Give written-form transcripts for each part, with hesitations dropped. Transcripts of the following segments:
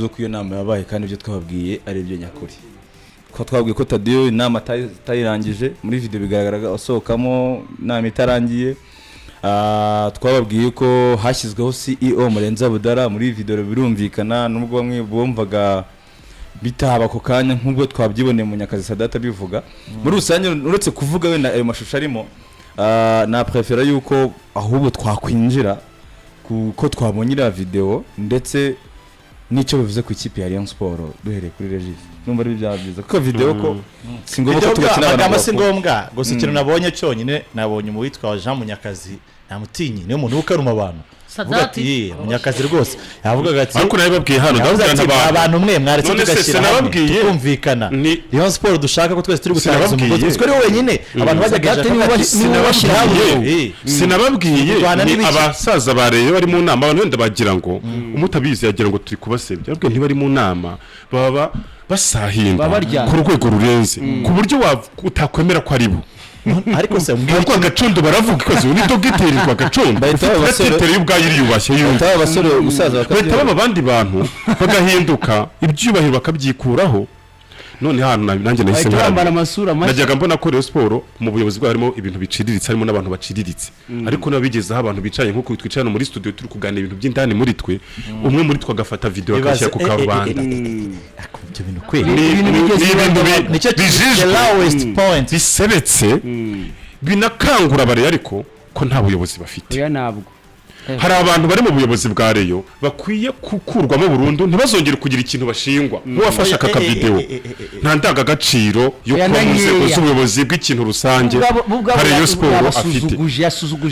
z'uko iyo nama yabaye kandi ibyo twababwiye ari ibyo nyakuri ko twabwiye ko Tadio inama tayirangije muri video bigaragara asohokamo inama itarangiye twababwiye ko hashyizweho CEO Murenza Budara muri video birumvikana nubwo bamwe bumvaga bitaba ko kanya nk'ubwo twabyiboneye mu Nyakazi Sadata bivuga muri rusange uretse kuvuga wenda ayo mashusho arimo na prefera yuko ahubwo twakwinjira kuko twabonye ira video ndetse nicyo bivuze ku ikipe ya Rayon Sport duhereye kuri Regis numva ari byabiza ko video ko singombwa ko tugakina abantu singombwa gusa ikintu nabonye cyonyine nabonye mu witwa Jean Munyakazi namutinyi niyo muntu ukaruma abantu Sadati Munyakazi rwose yavugaga ati ariko nawe babwiye hano abantu mwe mwaretse tugashyira kumvikana Rayon Sport dushaka ko twese turi gutanga umugozi twe wenyine abantu bajyaga sinababwiye ni abasaza ba Rayon bari mu nama abantu wenda bagira ngo umutabizi yagira ngo turi kubasebya ariko ntibari mu nama baba basahinda ku rwego rurenze ku buryo utakwemera ko ari bo ariko se mbwira agacondo baravuga ikoze uri dogiteri kwa gacondo dogiteri y'ubwayo iriyubashye y'ubwo abasore usaza bakaba abandi bantu bagahinduka ibyubahiro bakabyikuraho none hano nanjye nahise najyaga mbona ko Rayon Sport mu buyobozi bwa harimo ibintu biciriritse harimo n'abantu baciriritse ariko nabigezeho abantu bicaye nko twicaye no muri studio turi kuganira ibintu by'indani muri twe umwe muri twe agafata video agashyira ku karubanda ibyo bintu kweli nicyo the lowest point bisebetse binakangura bare ariko ko nta buyobozi bafite oya nabwo hari abantu bari mu buyobozi bwa Rayon bakwiye kukurwamo burundu ntibazongere kugira ikintu bashingwa n'uwafasha aka video nta ndaga gaciro yo kuba mu nzego z'ubuyobozi bw'ikintu rusange hari Rayon Sport afite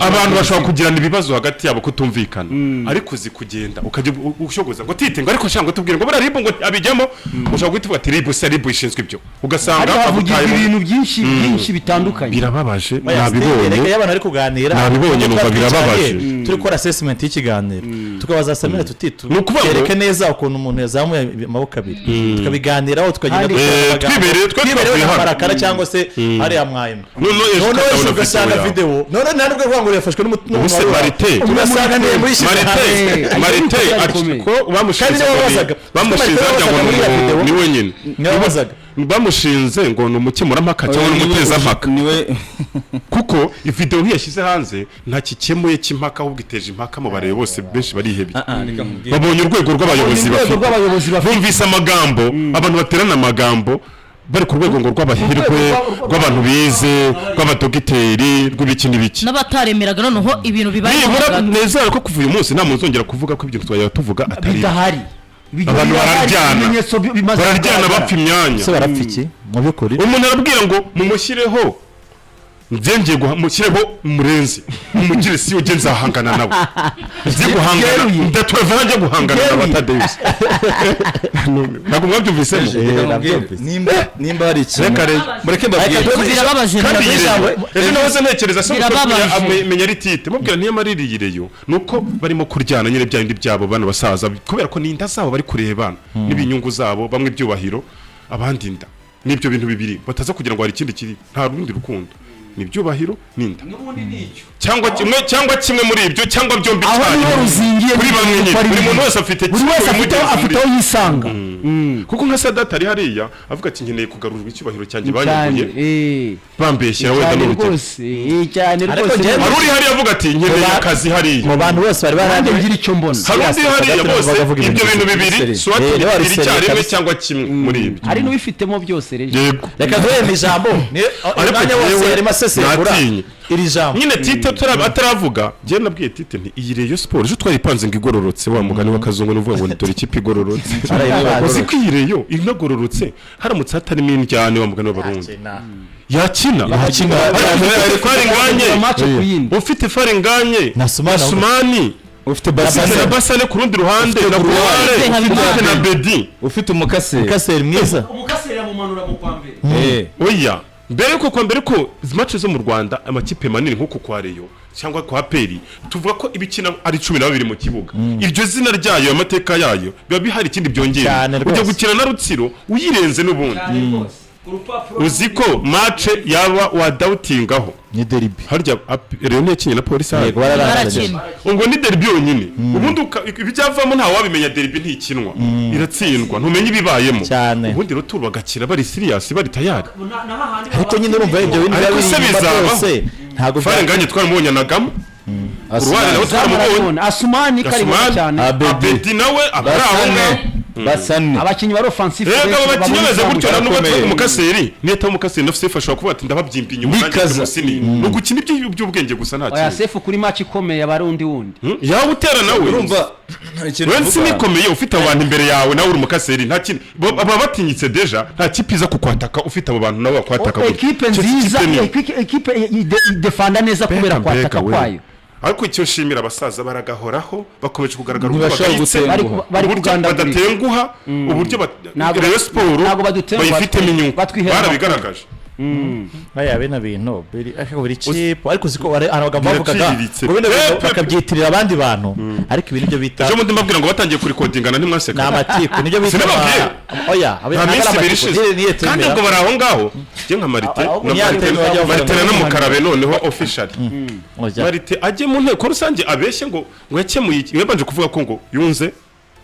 abantu bashobora kugirana ibibazo hagati yabo kutumvikana ariko zikugenda ukajya ushogoza ngo titenga ariko shango tubwire ngo bararibo ngo abijyamo ushobora guhita uvuga ati ribu ishinzwe ibyo ugasanga avuga ibintu byinshi bitandukanye birababaje nabibonye y'abantu ari kuganira nabibonye numva birababaje turi ko assessment y'ikiganiro tukabaza Samira tutitu kereke neza ukuntu umuntu yazamuye amaboko abiri tukabiganiraho tukagenda twibereye barakara cyangwa se ari amwayima none ugasanga video none nta nubwo vuga ngo yafashwe n'umuntu ugasanga ne muri Marite ariko bamushinze ngo ni wenyine bamushinze ngo numukemura mpaka cyangwa numuteza mpaka niwe kuko video nkiyashyize hanze nta kikemuye cy'impaka ahubwo iteje impaka mu bareye bose benshi barihebye babonye urwego rw'abayobozi bafite bumvise amagambo abantu baterana amagambo bari ku rwego ngo rw'abahirwe rw'abantu bize rw'abadogiteri rw'ibiki n'ibiki n'abataremeraga noneho ibintu bibaye neza ko kuva uyu munsi nta muntu uzongera kuvuga ko ibyo twajya tuvuga atari abantu bararyana bapfa imyanya se barapfa iki mu byukuri umuntu arabwira ngo mumushyireho ngiye guhamushyireho murenzi umugire si ujye nzahangana nawe ngiye guhangana ndatwava njye guhangana n'abatadeus ntabwo mwabyumvise nimba hari ikintu mureke mbabwire kandi ejo nahoze ntekereza se menya ritite mubwira niyo maririyireyo nuko barimo kuryana nyine bya bindi byabo bana basaza kubera ko ninda zabo bari kurebana n'ibinyungu zabo bamwe byubahiro abandi nda nibyo bintu bibiri bataza kugira ngo hari ikindi kiri nta rundi rukundo ni byubahiro ninda cyangwa kimwe muri ibyo cyangwa byombi cyane kuri bamwe nyine buri muntu wese afite aho yisanga kuko nka Sadata ari hariya avuga ati nkeneye kugarurwa icyubahiro cyanjye banyaguye bambeshyira wenda n'urugero cyane rwose hari uri hariya avuga ati nkeneye akazi hariya mu bantu bose bari barangira icyo mbona hari undi hariya bose ibyo bintu bibiri swati bibiri icyarimwe cyangwa kimwe muri ibyo hari n'ubifitemo byose reka duhere ijambo umwanya wose yarimo asesengura iri jambo nyine Tite ataravuga je nabwiye Tite nti iyi Rayon Sport ejo twaripanze ngo igororotse wa mugani wakazungu n'uvuga ngo dore ikipe igororotse uzi ko iyi Rayon inagororotse haramutse hatarimo indyane wa mugani w'abarundi yakina ufite faringanye na Sumani ufite basane ku rundi ruhande na Buhare na Bedi ufite umukaseri mwiza umukaseri amumanura mu pambe oya mbere yuko mbere ko match zo mu Rwanda amakipe manini nkuko kwa Rayon cyangwa kwa Peri tuvuga ko ibikina ari 12 mu kibuga iryo zina ryayo amateka yayo biba bihari ikindi byongera ujya gukina na Rutsiro uyirenze n'ubundi uzi ko match yaba wadautingaho ni derby harya Rayon yakinye na polisi yego bararakina ngo ni derby yonyine ubundi ibyavamo nta wabimenya derby ntikinwa iratsindwa ntumenye ibibayemo ubundi rero bagakira bari serious bari tayari ariko nyine urumva ibyo bintu byose ntago farenganye twaramubonye nagamo uruwane nawe twaramubonye Asumani karimo cyane Abedi nawe abaraho basane abakinyi bari offensive abakinyi beze gutyo na nubwo umukaseri neta umukaseri na sefu ashobora kuba ati ndababyimba inyuma kandi musini no gukina by'ubwenge gusa nta kintu oya sefu kuri match ikomeye abarundi wundi yawe utera nawe urumva wensi nikomeye ufite abantu imbere yawe nawe uri umukaseri nta kintu aba batinyitse deja nta kipiza kukwataka ufite abo bantu nawe bakwataka equipe nziza equipe defanda neza kubera kwataka kwayo ariko icyo shimira abasaza baragahoraho bakomeje kugaragara uko bagayitse bari kuganda badatenguha uburyo Rayon Sport bayifitemo inyungu barabigaragaje baya bena bintu biri cheap ariko siko arabaga bavugaga bakabyitirira abandi bantu ariko ibintu byo bita ejo mundi mbabwira ngo batangiye kuri codingana ntimwaseka n'amatiku nibyo bita oya kandi ubwo bari aho ngaho je nka Marite no mukarabe noneho official Marite ajye mu nteko rusange abeshye ngo yakemuye yabanje kuvuga ko ngo yunze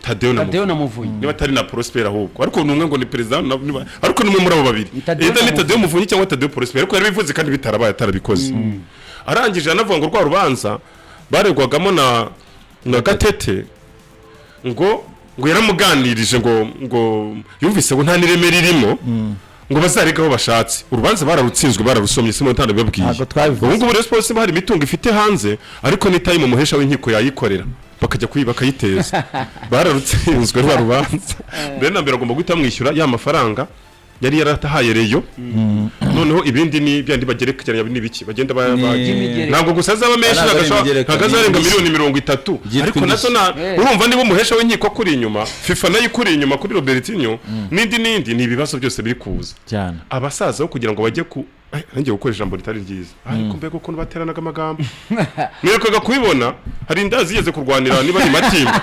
Tadeo na Muvunyi niba atari na Prosper ahubwo ariko numwe ngo ni president ariko numwe muri abo babiri eda ni Tadeo Muvunyi cyangwa Tadeo Prosper ariko yari bivuze kandi bitarabaye atarabikoze arangije anavuga ngo rwa rubanza baregwagamo na Gatete ngo yaramuganirije ngo yumvise ngo nta nireme ririmo ngo bazaregaho bashatse urubanza bararutsinzwe bararusomye simo ntanda bibabwiye ubu ngubu Rayon Sport bahari mitungo ifite hanze ariko ni time umuhesha w'inkiko yayikorera bakajya bakayiteza bararutsinzwe rwa rubanza mbere na mbere agomba guhita mwishyura ya mafaranga yari yaratahaye Rayon noneho ibindi ni byandi bagerekeranya n'ibiki bagenda ntabwo gusa azaba menshi nagazarenga miliyoni 30 ariko nazo urumva niba umuhesha w'inkiko kuri inyuma FIFA nayo kuri inyuma kuri Robertinho nindi ni ibibazo byose biri kuza cyane abasaza bo kugira ngo bajye ku nanjye gukoresha ijambo ritari ryiza ariko mbega ukuntu bateranaga amagambo mwerekaga kubibona hari indazi yeze kurwanira niba ni matimba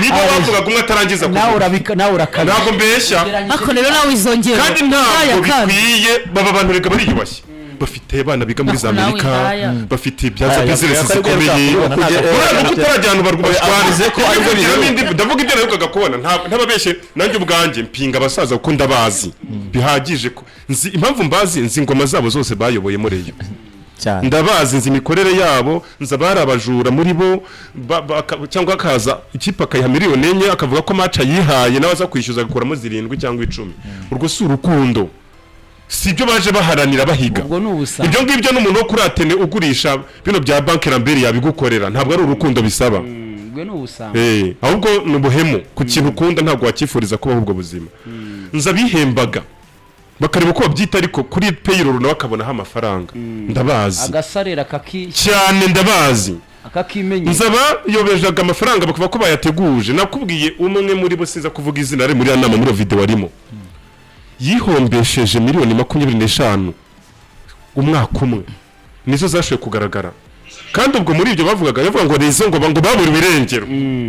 niba bavugaga umwe atarangiza nawe urakana ntabwo mbeshya ako rero nawe izongera kandi ntabwo bikwiye baba bantu rega bariyubashye bafite abana biga muri za Amerika bafite ibyaza business zikomeye urabona kutarajyana barwashwarize ko ariko n'ibindi ndavuga ibyo narukaga kubona ntababeshye nanjye ubwanjye mpinga abasaza kuko ndabazi bihagije ko nzi impamvu mbazi nzi ingoma zabo zose bayoboye muri iyo ndabazi nzi imikorere yabo nzabara abajura muri bo cyangwa akaza ikipe akayiha miliyoni 4 akavuga ko match yihaye nawe aza kwishyuza agakuramo 7 cyangwa 10 urwo si urukundo sibyo baje baharanira bahiga ibyo ngibyo n'umuntu wo kuri Atene ugurisha bino bya banki Lambert yabigukorera ntabwo ari urukundo bisaba ahubwo nubuhemu ku kintu ukunda ntabwo wakifuriza kubaho ubwo buzima nzabihembaga bakareba uko babyita ariko kuri payroll nawe akabonaho amafaranga ndabazi agasarera kaki cyane ndabazi akakimenye nzaba yobejaga amafaranga bakuva ko bayateguje nakubwiye umwe muri bo sinza kuvuga izina ari muri nama muri video arimo yihombesheje miliyoni 25 umwaka umwe nizo zashoye kugaragara kandi ubwo muri ibyo bavugaga ngo rezo ngo baburiwe irengero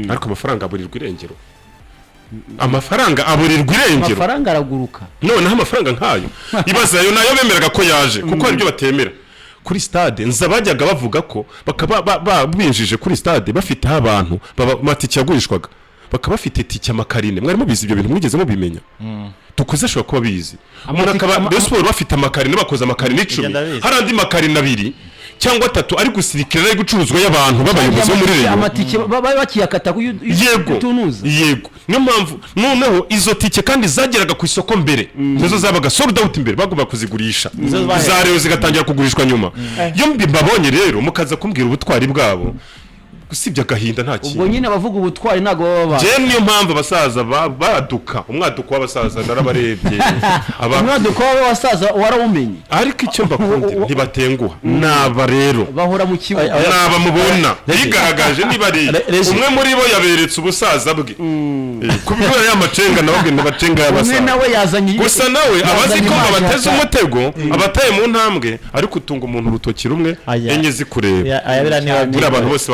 ariko amafaranga aburirwa irengero amafaranga aburirwa irengero amafaranga araguruka noneho amafaranga nkayo ibaza yo nayo bemeraga ko yaje kuko ari byo batemera kuri stade nzabajyaga bavuga ko bakaba binjije kuri stade bafite abantu matike yagurishwaga bakaba bafite tike amakarine mwari mubizi ibyo bintu mwigeze mubimenya tukuze ashobora kuba bizi umuntu akaba Rayon Sport bafite amakarine bakoze amakarine 10 hari andi makarine 2 cyangwa 3 ari gusirikira ari gucuruzwa y'abantu babayobozi muri Rayon amatike bakiyakata kutunuza yego niyo mpamvu noneho izo tike kandi zageraga ku isoko mbere nizo zabaga sold out imbere bagomba kuzigurisha za Rayon zigatangira kugurishwa nyuma yo mbibabonye rero mukaza kumbwira ubutwari bwabo gusibya gahinda nta kintu ubwo nyine abavuga ubutwari nago baba je niyo mpamvu abasaza baduka umwaduko w'abasaza narabarebye umwaduko w'abasaza warawumenye ariko icyo mbakundira ntibatenguha naba rero bahora mu kibuga naba mubona bigaragaje niba rero umwe muri bo yaberetse ubusaza bwe kubikora y'amacenga nawe n'abacenga y'abasaza umwe nawe yazanye gusa nawe abazi ko abateze umutego abataye mu ntambwe ariko utunga umuntu urutoki rumwe enye zikureba ayabira niba abantu bose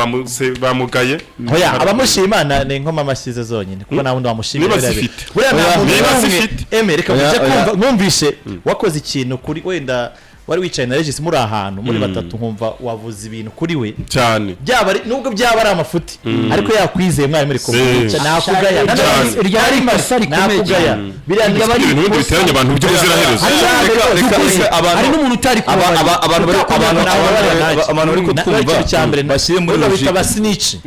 bose bamugaye oya abamushima ni nkoma amashyize zonyine kuko nta wundi wamushimira niba zifite niba zifite reka mujye kumva mwumvishe wakoze ikintu kuri wenda wari wicaye na Regis muri ahantu muri batatu nkumva wavuze ibintu kuri we cyane byaba nubwo byaba ari amafuti ariko yakwizeye mwari muri kumwe nakugaya ryari masa rikomeye biriya ibintu bindi biteranye abantu by'ubuziraherezo hari n'umuntu utari abantu bari kutwumva bashyire muri logique abasinici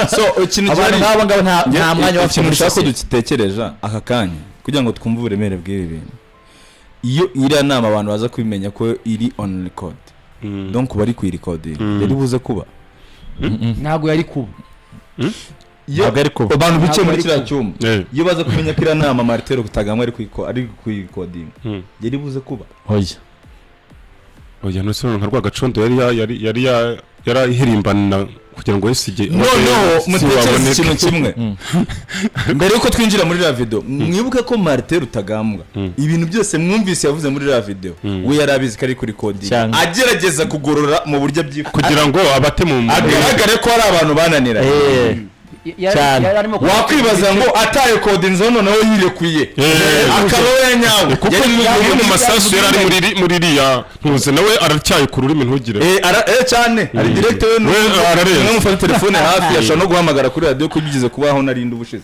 so ikintu nk'abo ngabo nta mwanya bafite muri sosiyete dukitekereje aka kanya kugira ngo twumve uburemere bw'ibi bintu iyo iriya nama abantu baza kubimenya ko iri on record donc bari kuyirekodinga yari buze kuba ntabwo yari kuba abantu bicaye muri kiriya cyumba iyo baza kumenya ko iriya nama Martero Kutagamwa ari kuyirekodinga yari buze kuba oya no nka rwagacondo yari yarahirimbana kugira ngo yesige no mutekereze ikintu kimwe mbere yuko twinjira muri la video mwibuke ko Martero Kutagamwa ibintu byose mwumvise yavuze muri la video we yarabizi ko ari kuri coding agerageza kugorora mu buryo kugira ngo abate mu agaragare ko ari abantu bananira wakwibaza ngo ataye codinze noneho yirekuye akaba yanyawe kuko yari mu masasu yari ari muri riya ntuze nawe aracyaye ku rurimi ntugire cyane ari direct we n'umufata telefone hafi yashobora no guhamagara kuri radio ko bigize kubaho narinda ubushize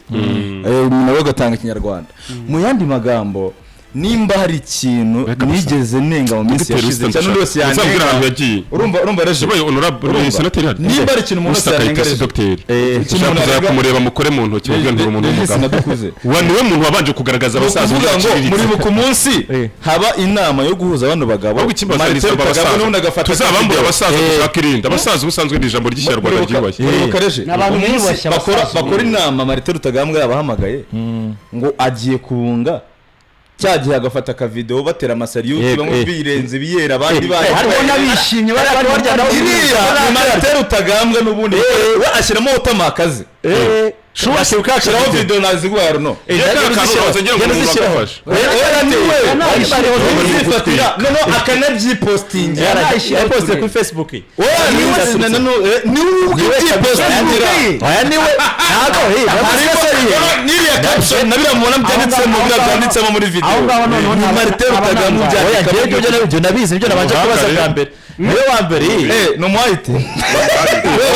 nawe gatanga ikinyarwanda mu yandi magambo nimba hari ikintu nigeze nenga mu minsi yashize cyane ndose yanenga urumva reje honorable senateri nimba ari ikintu umuntu yarengeje docteur ikintu kumureba mukore mu ntoki ubwo ndi umuntu w'umugabo niwe muntu wabanje kugaragaza abasaza muri ku munsi haba inama yo guhuza abantu bagabo tuzabambura abasaza gushaka irinda abasaza ubusanzwe ni ijambo ry'Ikinyarwanda ryubashye bakora inama Martero Kutagamwa yabahamagaye ngo agiye kubunga cyagiye agafata ka video batera amasariyuti bamwe birenze biyera abandi bari nabishimye bari barya Martero Kutagamwa n'ubundi we ashyiramo utamakaze shukashiraho video nazigwaro no no akanabyipostinga yaposte kuri Facebook niwe niriya caption nabira mubona byanditsemo muri video Martero Kutagamwa byo nabizi ibyo nabanje kubaza bwa mbere niwe wa mbere no mwahite we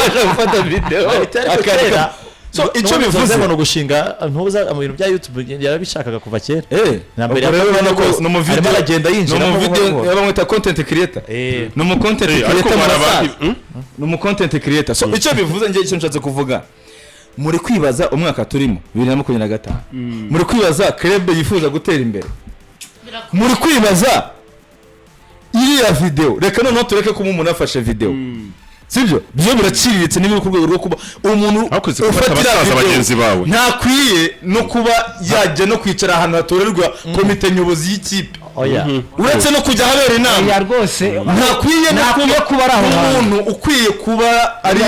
waje gufata video akareka so icyo bivuze ngo gushinga ntuza mu bintu bya YouTube yarabishakaga kuva kera na mbere y'abana ko no mu video agenda yinjira mu video yabamwita content creator no mu content creator no mu content creator so icyo bivuze ngiye icyo nshatse kuvuga muri kwibaza umwaka turimo 2025 muri kwibaza club yifuza gutera imbere muri kwibaza iriya video reka noneho tureke ko umuntu afashe video sibyo byo biraciriritse n'ibiri ku rwego rwo kuba umuntu ufatira abagenzi bawe ntakwiye no kuba yajya no kwicara ahantu hatorerwa komite nyobozi y'ikipe uretse no kujya habera inama rwose ntakwiye no kuba ari aho umuntu ukwiye kuba ari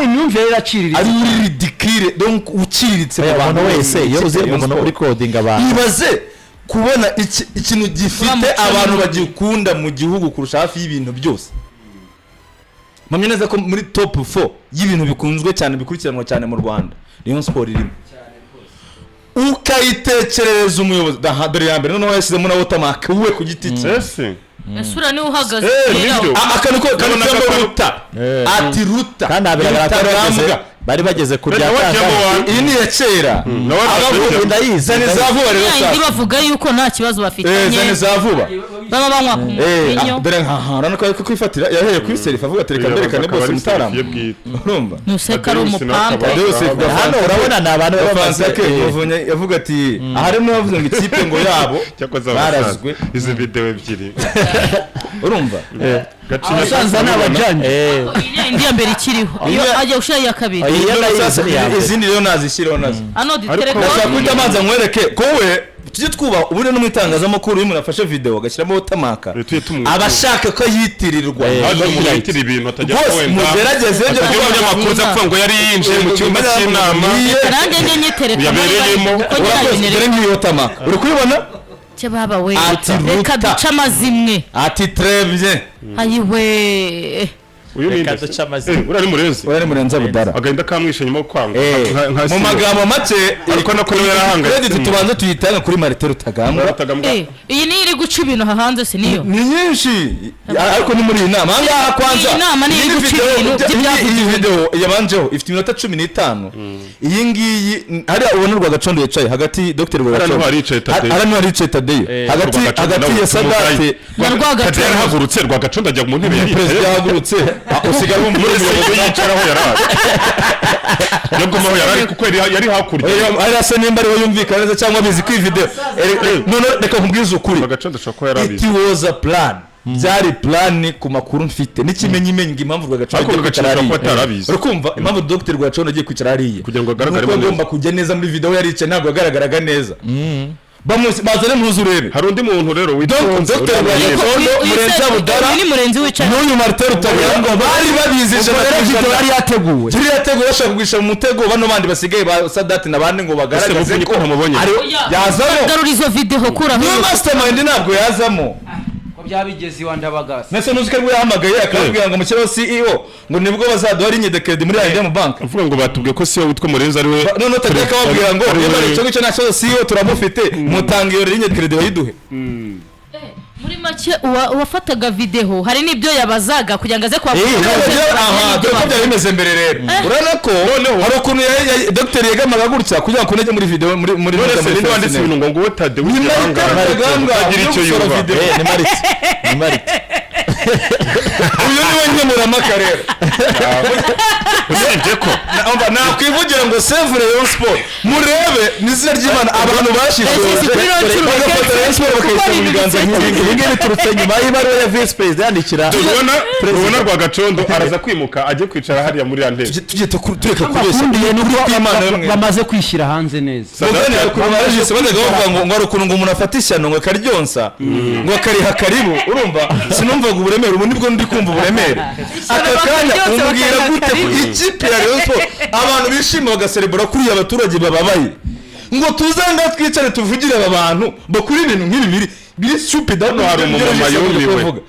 imyumvire iraciriritse ari ridicule donc uciriritse mu bantu wese iyo uzi umuntu uri coding abantu ibaze kubona ikintu gifite abantu bagikunda mu gihugu kurusha hafi y'ibintu byose mpamye neza ko muri top 4 y'ibintu bikunzwe cyane bikurikiranwa cyane mu Rwanda Rayon Sport irimo ukayitekerereza umuyobozi dore ya mbere noneho yashyizemo na watermark we ku giti cye Esura ni uhagaze akanuko ruta ati ruta kandi abiragaragara bari bageze kuri iyi ni ya kera abavuga ndayiza ni zavuba rero sasa bavuga yuko nta kibazo bafitanye ni zavuba baba banywa kumenya dore nka ko kwifatira yahereye kuri self avuga tereka mberekane bose mutarama urumva nuseka ari umupampa hano urabona na abantu bafansake yavuga ati harimo yavuze ngo ikipe ngo yabo barazwe izo video ebyiri urumva abasanza n'abajanye indi ya mbere ikiriho iyo ajya gushira ya kabiri izindi rero nazishyiraho nazo ano ditereka kwita manza nkwereke kowe tujye twubaha ubundi no mwitangazamakuru iyo munafashe video agashyiramo utamaka abashaka ko yitirirwa yitira ibintu atajya kwenda mugerageze byo kumunyamakuru zakuvuga ngo yari yinjiye mu cyumba cy'inama nanjye nyenyitereka yabereyemo dore ngiyo utamaka uri kubibona cyo baba we reka duca amazimwe ati très bien ayiwe uyu ni reka duce amazina uriya ni murenzi Oya ni Murenzi Abudara. agenda kamwishe nyuma yo kwanga Mu magambo make ariko nako niwe yarahanganye credit tubanze tuyitanga kuri Martin Rutagambwa. iyi ni iri guca ibintu aha hanze si niyo Ni nyinshi ariko ni muri iyi nama. Ahangaha kwanza. Iyi nama ni iri guca ibintu iyi video yabanjeho ifite iminota 15. Iyi ngiyi hariya ubona Rwagacondo yicaye hagati Dr. Rwagacondo. Hariya hari yicaye Tadeyo. Hagati ya Sadate na Rwagacondo. yarahagurutse Rwagacondo ajya mu ntebe perezida yahagurutse usigaye umuyobozi yicaraho yarari nubwo maho yarari kuko yari hakurya ari asa nimba ariho yumvikana neza cyangwa bizi ku video none reka nkubwize ukuri Rwagacondo ashobora kuba yarabizi it was a plan byari plan ku makuru mfite n'ikimenyimenyi ngo impamvu Rwagacondo agiye kwicara hariya urakumva impamvu Dr. Rwagacondo agiye kwicara hariya kugira ngo agaragare neza agomba kujya neza muri video yaricaye ntabwo agaragaraga neza bazane ntuzi urebe hari undi muntu rero witwa Dr. Rwagacondo Murenzi Abudara ni Murenzi wicaye n'uyu Martin Rutagambwa bari babizi video yari yateguwe bashaka kugisha mu mutego bano bandi basigaye ba Sadati nabandi ngo bagaragaze ko ntamubonye yazamo garura izo video kuraho niyo mastermind ntabwo yazamo byabigeze iwandabagasa nese nuzike rwo yahamagaye akabwira ngo mukiro CEO ngo nibwo bazaduha ligne credit muri Rayon bank avuga ngo batubwiye ko CEO witwa Murenzi ari we none utajya kababwira ngo icyo ngicyo nacyo CEO turamufite mutangiye ligne credit bayiduhe muri make uwafataga video hari n'ibyo yabazaga kugira ngo aze kwa aha dore ko byari bimeze mbere rero urana ko hari ukuntu Dr. yegamaga gutya kugira ngo kunege muri video muri ninde wanditse ibintu ngo wowe Tade w'ikiranga agira icyo yumva ni Marite uyu ni we nkemurampaka rero usibye ko nakwivugira ngo save Rayon Sport murebe n'izina ry'Imana abantu bashishoje bagafata Rayon Sport bakayishyira mu biganza nk'ibi ngibi biturutse nyuma y'ibaruwa ya vice president yandikira ubona Rwagacondo araza kwimuka ajye kwicara hariya muri ya ntebe tujye tureka kubeshya bamaze kwishyira hanze neza mugani ari kurumajise badaga bavuga ngo ari ukuntu ngo umuntu afata ishyano ngo akaryonsa ngo akariha karibu urumva sinumvaga uburemere ubu nibwo ndi kumva uburemere aka kanya umbwira gute ikipe ya Rayon Sport abantu bishima bagaserebura kuri abaturage bababaye ngo tuzanga twicare tuvugire aba bantu bakuri ibintu nk'ibi biri stupid hano hari umumama yumiwe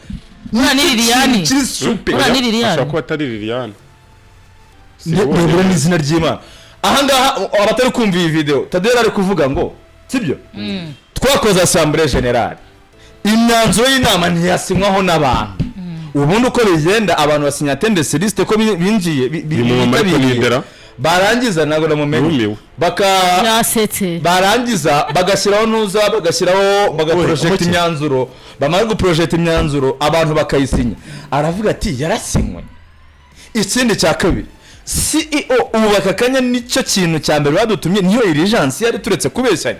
ni Liliane kiri stupid ni Liliane ashaka kuba atari Liliane ndebura n'izina ry'Imana ahangaha abatari kumva iyi video Tadera ari kuvuga ngo sibyo twakoze assemblée générale imyanzuro y'inama ntiyasinywaho n'abantu ubundi uko bigenda abantu basinya attendance list ko binjiye bitabiriye barangiza nago namumenye yasetse barangiza bagashyiraho ntuza bagashyiraho bagaproject imyanzuro bamara guproject imyanzuro abantu bakayisinya aravuga ati yarasinywe ikindi cya kabiri CEO ubaka kanya nicyo kintu cya mbere badutumye niyo urgence yari turetse kubeshyanya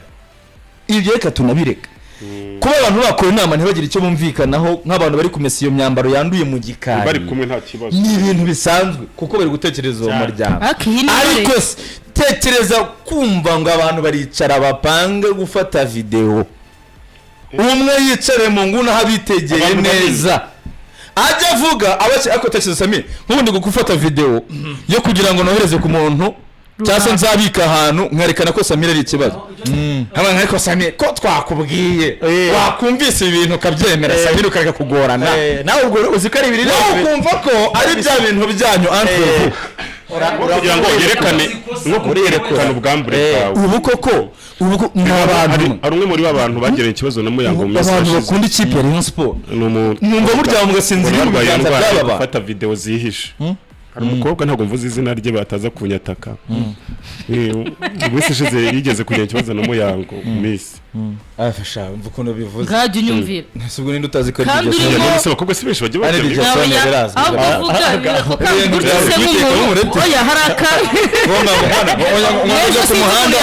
ibyo reka tunabireka kuba abantu bakora inama ntibagire icyo bumvikanaho nk'abantu bari kumesa iyo myambaro yanduye mu gikari bari kumwe nta kibazo ni ibintu bisanzwe kuko bari gutekereza uwo muryango ariko tekereza kumva ngo abantu baricara bapange gufata video umwe yicare mu nguna habitegeye neza ajya avuga ako tekereza Sami nk'ubundi gufata video yo kugira ngo nohereze ku muntu cyase nzabika ahantu nkarekana ko Samira ari ikibazo hamwe nkariko Samira ko twakubwiye wakumvise ibintu kabyemera Samira ukareka kugorana nawe ubwo uzi ko ari ibiri ukumva ko ari bya bintu byanyu antwe kugira ngo yerekane no kuyerekana ubwambure bwawe ubu koko n'abantu ari umwe muri abantu bagiranye ikibazo na Muyango mu message abantu bakunda ikipe ya Rayon Sport numva burya mugasinzira mu biganza by'aba bafata video zihishe hari umukobwa ntabwo mvuze izina rye bataza kunyataka wese shize yigeze kugira ikibazo na Muyango Miss afasha mvuga ukuntu bivuze ngajye unyumvira subwo ninde utazi ko kandi urimo abakobwa si benshi bagiye ari bagira oya haraka ujya ku muhanda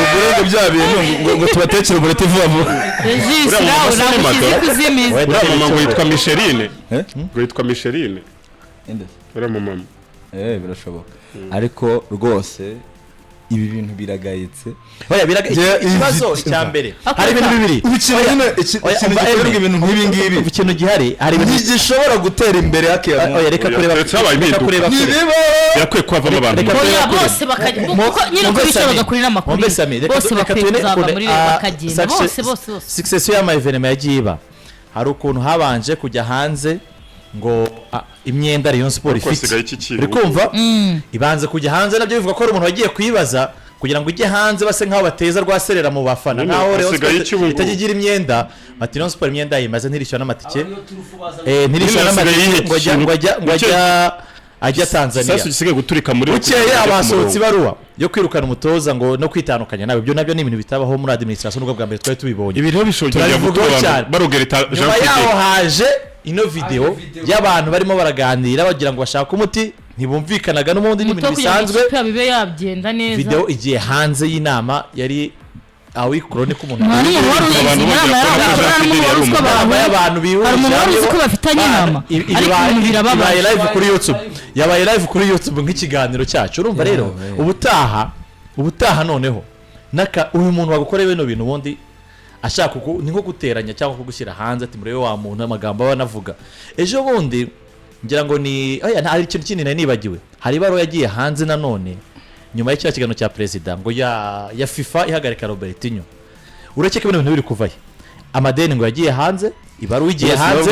uburengo bya bintu ngo tubatekere umureti vuba vuba Regis nawe namukize kuzimiza uriya mama ngo yitwa Micheline ngo yitwa Micheline uriya mama birashoboka ariko rwose ibi bintu biragayitse ikibazo cya mbere hari ibintu bibiri ibintu nk'ibi ngibi ikintu gihari hari ibintu gishobora gutera imbere oya reka kureba yakwiye kwavamo abantu bose bakajya kuko nyine kubisha bagakurira amakuru bose bakwiye kuzava muri bakagenda bose succession y'ama evenement yagiye iba hari ukuntu habanje kujya hanze ngo imyenda Rayon Sport ifite uri kumva ibanze kujya hanze nabyo bivuga ko ari umuntu wagiye kuyibaza kugira ngo ijye hanze base nkaho bateza rwaserera mu bafana naho Rayon Sport itagigira imyenda ati Rayon Sport imyenda yimaze ntirishyura n'amatike ntirishyura n'amatike ngo ajya Tanzania sasa gisigaye guturika muri ukeye abasohotse baruwa yo kwirukana umutoza ngo no kwitandukanya nawe ibyo nabyo ni ibintu bitabaho muri administration n'ubwo bwa mbere twari tubibonye ibintu bishogera gutora barogereta Jean Pierre haje ino video y'abantu barimo baraganira bagira ngo bashaka umuti ntibumvikanaga n'umundi n'ibintu bisanzwe bibe yabyenda neza video igiye hanze y'inama yari awikuro ni kumuntu abantu bihuje ko bafitanye inama yabaye live kuri YouTube nk'ikiganiro cyacu urumva rero ubutaha noneho naka uyu muntu wagukoreye bino bintu ubundi ashaka ni nko guteranya cyangwa kugushyira hanze ati murebe wa muntu amagambo abanavuga ejo bundi ngira ngo ni hari ikintu kinini nibagiwe hari baro yagiye hanze nanone nyuma y'icyo kiganiro cya president ngo ya FIFA ihagarika Robertinho urekeke bino bintu biri kuvaye amadeni ngo yagiye hanze ibaru igiye hanze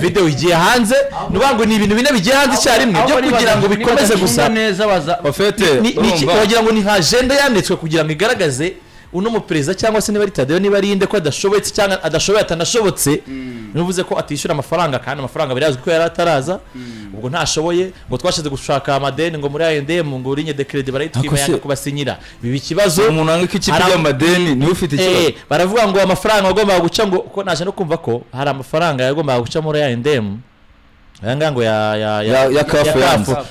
video igiye hanze nubango ni ibintu bine bigiye hanze cyarimwe byo kugira ngo bikomeze gusa neza bafete wagira ngo ni nka agenda yanditswe kugira ngo igaragaze uno mupereza cyangwa se niba ari Tadeo niba ari inde ko adashobotse cyangwa adashoboye atanashobotse nuvuze ko atishyura amafaranga kandi amafaranga birazwi ko yari ataraza ubwo ntashoboye ngo twashize gushaka amadeni ngo muri ANDM ngo urinye de credit barayitwima yanga kubasinyira bibi ikibazo umuntu anga ikipe y'amadeni niwe ufite ikibazo baravuga ngo amafaranga agomba guca ngo ko naje no kumva ko hari amafaranga yagomba guca muri ANDM yanga ngo ya kafu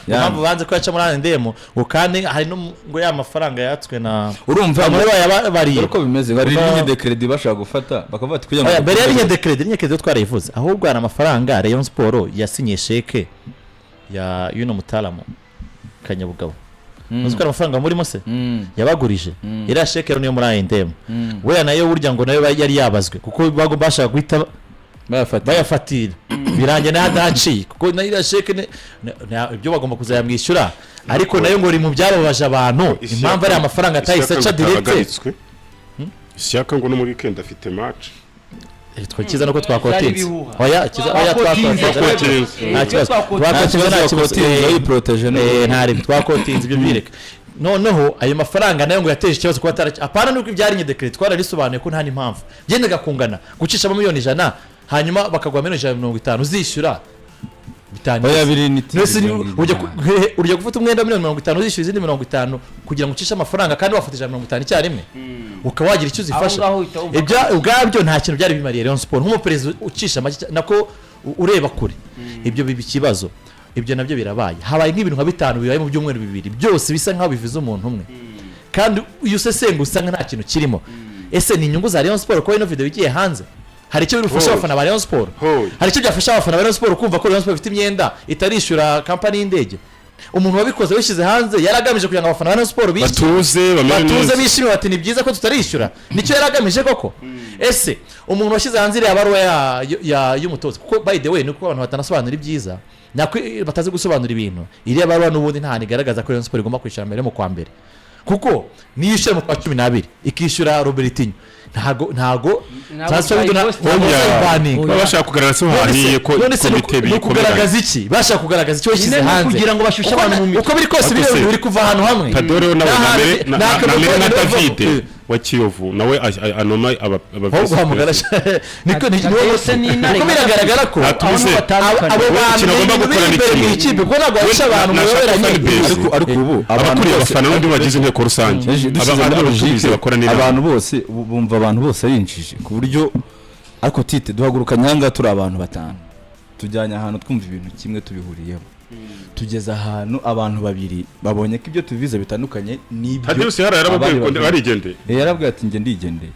mpamvu banze ko yaca muri ANDM ukandi hari no ngo ya mafaranga yatswe na urumva bari uko bimeze bari linye de credit bashaka gufata bakavuga ati kugira ngo bari linye de credit twarayivuze ahubwo hari amafaranga Rayon Sport yasinye sheke ya yuno mutalamo Kanyabugabo uziko amafaranga muri mose yabagurije ira sheke niyo muri ANDM we nayo burya ngo nayo yari yabazwe kuko bashaka guhita bayafatira birange na hadaci kuko nayo sheke ibyo bagomba kuzayamwishyura ariko nayo ngo uri mu byababaje abantu impamvu ari amafaranga atahise aca direct Ishyaka ngo no muri weekend afite match twakiza nuko twakotinze oya twakotinze nta kibazo ntari twakotinze ibyo bireka noneho ayo mafaranga nayo ngo yateje ikibazo kuba atara apana nuko ibyari nye decree twararisobanuye ko nta n'impamvu gendaga kungana gucisha miliyoni 100 hanyuma bakagwa miliyoni 150 uzishyura oya biri urya gufata umwenda miliyoni 50 uzishyura izindi 50 kugira ngo ucishe amafaranga kandi wafatije 50 icyarimwe ukawagira icyo uzifasha ubwabyo nta kintu byari bimariye Rayon Sport nk'umuperezida ucisha nako ureba kure ibyo bibi kibazo ibyo nabyo birabaye habaye nk'ibintu nka bitanu bibaye mu byumweru bibiri byose bisa nkaho bivuze umuntu umwe kandi iyo usesenga usanga nta kintu kirimo ese ni inyungu za Rayon Sport ko ino video igiye hanze hari icyo birufasha abafana ba Rayon Sport hari icyo byafasha abafana ba Rayon Sport kumva ko Rayon Sport ifite imyenda itarishyura company y'indege umuntu wabikoze wishyize hanze yaragamije kugira ngo abafana ba Rayon Sport batuze bishimye bati ni byiza ko tutarishyura nicyo yaragamije koko ese umuntu washyize hanze iriya baruwa y'umutoza kuko by the way nuko abantu batanasobanura ibyiza batazi gusobanura ibintu iriya baruwa n'ubundi nta nigaragaza ko Rayon Sport igomba kwishyura mbere mu kwa mbere kuko niyo ishyura mu kwa 12 ikishyura Robertinho ntago bashaka kugaragaza ko hariye ko komite biri kugaragaza iki bashaka kugaragaza icyo yashyize hanze kugira ngo bashushe abantu mu uko biri kose biri kuva ahantu hamwe Tadeo na David wa Kiyovu nawe anoma niko biragaragara ko abo bantu bagomba gukora ikipe kuko ntabwo abasha abantu muyoberanye ariko ubu abakuriye abafana n'undi bagize inteko rusange abantu bose bumva abantu bose ari injiji ku buryo ariko tite duhaguruka nyanga turi abantu batanu tujyanye ahantu twumva ibintu kimwe tubihuriyeho tugeze ahantu abantu babiri babonye ko ibyo tuvize bitandukanye n'ibyo Tadeo se yarababwiye ko arigendeye yarabwiye ati nge ndigendeye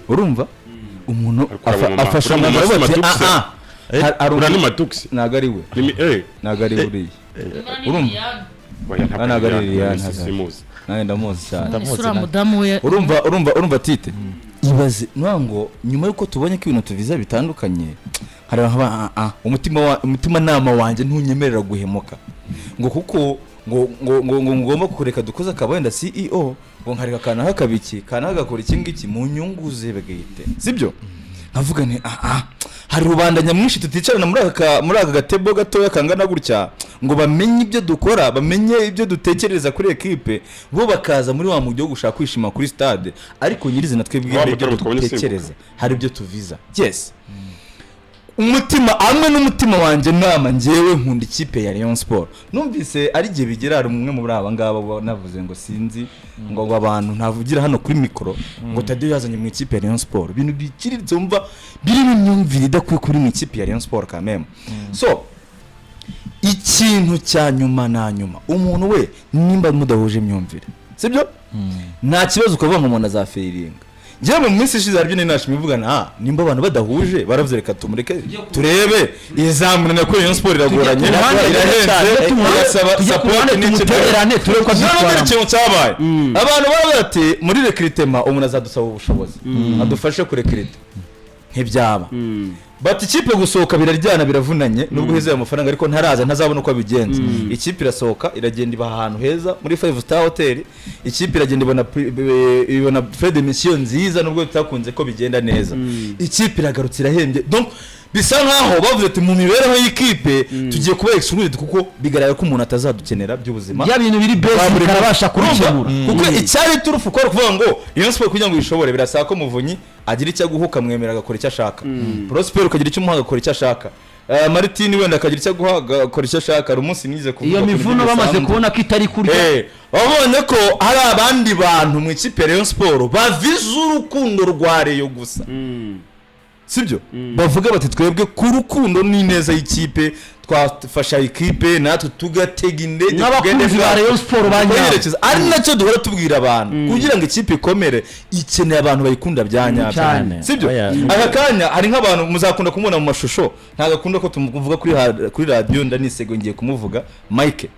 urumva umuntu afasha mu mabati urani maduxi naga ari we naga ari uriye urumva naga ari yantazimuzi nawe ndamuzi cyane urumva tite ibaze nwango nyuma yuko tubonye ko ibintu tuviza bitandukanye hari umutima nama wanje ntunyemerera guhemuka ngo kuko ngo ngomba kureka dukoze akabanda CEO ngo nkareka kana hakabiki kana hagakora iki ngiki mu nyungu ze bwite sibyo nkavuga ni hari rubanda nyamwinshi tuticarana muri aka gatebo gatoya kangana gutya ngo bamenye ibyo dukora, bamenye ibyo dutekereza kuri ekipe, bo bakaza muri wa mujyi wo gushaka kwishima kuri stade, ariko nyirizina twebwe ibyo dutekereza hari ibyo tuviza. Yes, umutima amwe n'umutima wanjye nama njyewe nkunda ikipe ya Rayon Sport. Numvise ari gihe bigera hari umwe muri aba ngaba navuze ngo sinzi ngo abantu ntavugira hano kuri mikoro ngo Tadeo yazanye mu ikipe ya Rayon Sport, ibintu bikiriritse umva biri mu myumvire idakwiye kuri mu ikipe ya Rayon Sport kameme. So ikintu cya nyuma na nyuma umuntu we nimba mudahuje imyumvire sibyo nta kibazo ukavuga ngo umuntu azafeiringa. Njye mu minsi ishize aribyo ninashimye ivugana nimba abantu badahuje baravuze reka tumureke turebe izamuna na Rayon Sport iragoranye irahenze irasaba support n'iterane tureko byitwara ikintu cyabaye abantu baba bati muri recruitment umuntu azadusaba ubushobozi adufashe ku recruit ntibyaba bati ikipe gusohoka biraryana biravunanye nubwo heze amafaranga ariko ntaraza ntazabona uko abigenza. Ikipe irasohoka iragenda iba ahantu heza muri 5 star hotel, ikipe iragenda ibona Fred mission nziza nubwo tutakunze ko bigenda neza. Ikipe iragarutse irahembye, donc bisa nkaho bavuze ati mu mibereho y'ikipe tugiye kuba excluded kuko bigaragara ko umuntu atazadukenera by'ubuzima ya bintu biri basic karabasha kurukemura kuko icyari turufu ko kuvuga ngo Rayon Sport kugira ngo ishobore birasaba ko Muvunyi agira icyo guhuka mwemera agakora icyo ashaka, Prosper ukagira icyo umuha agakora icyo ashaka, Martin wenda akagira icyo guha agakora icyo ashaka. Umunsi nize kuvuga iyo mivuno bamaze kubona ko itari kurya babonye ko hari abandi bantu mu ikipe ya Rayon Sport bavize urukundo rwa Rayon gusa sibyo bavuga bati twebwe ku rukundo n'ineza y'ikipe twafasha ikipe natwe tugatega indege tugende kwa Rayon Sport banyerekeza. Ari nacyo duhora tubwira abantu kugira ngo ikipe ikomere ikeneye abantu bayikunda byanyabyo sibyo. Aka kanya hari nk'abantu muzakunda kumubona mu mashusho ntagakunda ko tumuvuga kuri radio ndanisego ngiye kumuvuga Mike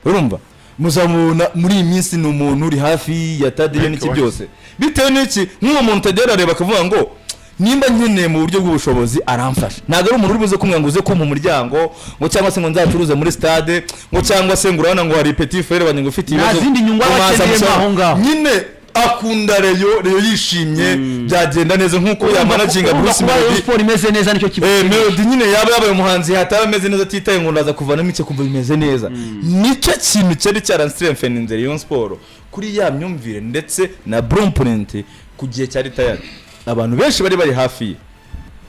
urumva muzamubona muri iyi minsi ni umuntu uri hafi ya Tadeo n'iki byose bitewe n'iki nk'uwo muntu Tadeo areba akavuga ngo nimba nkeneye mu buryo bw'ubushobozi aramfasha. Ntago ari umuntu uri buze kumwanguze ko mu muryango ngo cyangwa se ngo nzacuruze muri stade ngo cyangwa se ngo urabona ngo hari petit frère banye ngo ufite ibibazo nazindi nyungu abakeneye aho ngaho nyine akunda Rayon yishimye byagenda neza nkuko yamanaginga Bruce Melody Sport imeze neza nicyo kibazo Melody nyine yabaye umuhanzi hataba ameze neza titaye ngo ndaza kuvanamo icyo kumva bimeze neza nicyo kintu cyari cyaranstrengthening Rayon Sport kuri ya myumvire ndetse na blueprint ku gihe cyari tayari. Abantu benshi bari hafi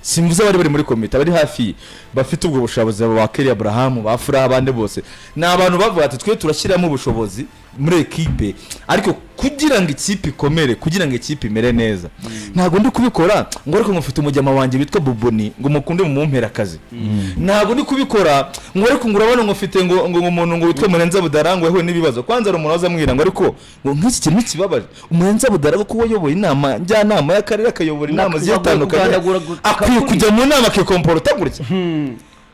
simvuze bari muri komite bari hafi bafite ubwo bushobozi ba Kelly Abraham bafura abande bose na abantu bavuga ati twe turashyiramo ubushobozi muri ekipe ariko kugira ngo ikipe ikomere kugira ngo ikipe imere neza ntago ndi kubikora ngo ariko mufite umujyama wanjye bitwa Buboni ngo mukunde mu mumpera akazi ntago ndi kubikora ngo ariko ngurabona ngo mfite ngo umuntu ngo witwa Murenza Budarangwa yewe nibibazo kwanza umuntu azamwira ngo ariko ngo nk'iki kintu kibabaje Murenza Budarangwa ko wayoboye inama njyanama y'akarere akayobora inama zitandukanye akwiye kujya mu nama akikomporta gutya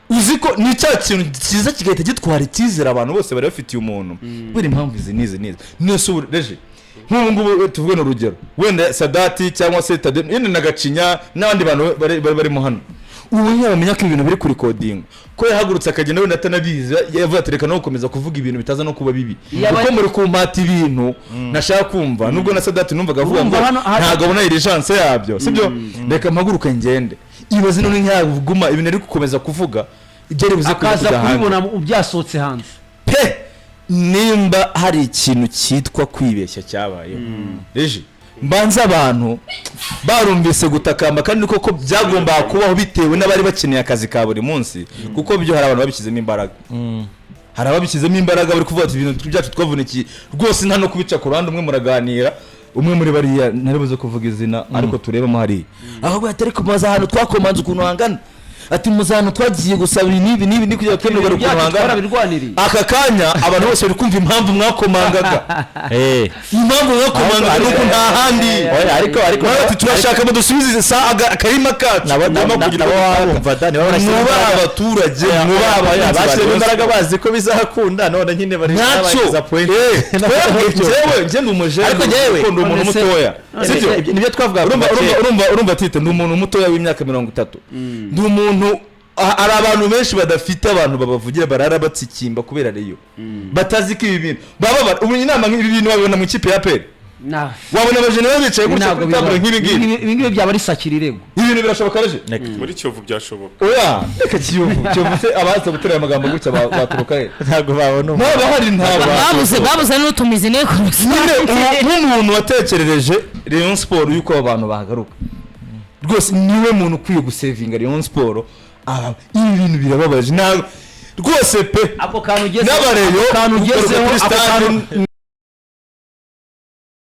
uziko ni cya kintu cyiza kigahita gitwara icyizere abantu bose bari bafitiye umuntu buri impamvu izi nese ureje nk'ubu ngubu tuvuge n'urugero wenda Sadati cyangwa se Tadeo yene nagacinya n'abandi bantu barimo hano ubu nyabamenya ko ibintu biri kuri coding ko yahagurutse akagenda wenda atanabizi yavuga atereka no gukomeza kuvuga ibintu bitaza no kuba bibi kuko muri kumpata ibintu nashaka kumva nubwo na Sadati numvaga avuga ngo ntago abona iri chance yabyo sibyo reka mpaguruka ngende ibaze none nk'yaguma ibintu ari gukomeza kuvuga igere buze akaza kubibona byasotse hanze pe nimba hari ikintu cyitwa kwibeshya cyabaye reje mbanza abantu barumvise gutakamba kandi koko byagomba kubaho bitewe n'abari bakeneye akazi ka buri munsi kuko byo hari abantu babishyizemo imbaraga hari ababishyizemo imbaraga bari kuvuga ati ibintu byacu twavunikiye rwose nta no kubica ku ruhande umwe muraganira umwe muri bariya naribuze kuvuga izina ariko turebamo hari ahubwo atari kumaza ahantu twakomanze ukuntu hangana ati muzano twagiye gusabira nibi kugira twemerwe rukuhanga aka kanya abantu bose bari kumva impamvu mwakomangaga impamvu mwakomangaga nuko nta handi ariko ati turashaka mudusubize sa akarima kacu nabo kugira bumva dani muba abaturage muba abashyira imbaraga bazi ko bizakunda none nyine bari nabagiza point njye ndumuje ariko njyewe ndi umuntu mutoya sibyo nibyo twavuga urumva tite ndi umuntu mutoya w'imyaka 30 ndi umuntu ari abantu benshi badafite abantu babavugira barara batsikimba kubera Rayon batazi ko ibi bintu baba ubu inama nk'ibi bintu babibona mu ikipe ya PL wabona abajenerali bicaye gutya kuri tabure nk'ibi ngibi byaba ari sakira irego ibintu birashoboka reje muri Kiyovu byashoboka oya reka Kiyovu se abaza guterera amagambo gutya baturuka he ntabwo babona ntabwo hari babuze n'utumizi ne nk'umuntu watekerereje Rayon Sport yuko abantu bahagaruka rwose niwe muntu ukwiye gusevinga Rayon Sport ibi bintu birababaje rwose pe ako kantu ugezeho n'abareyo ako kantu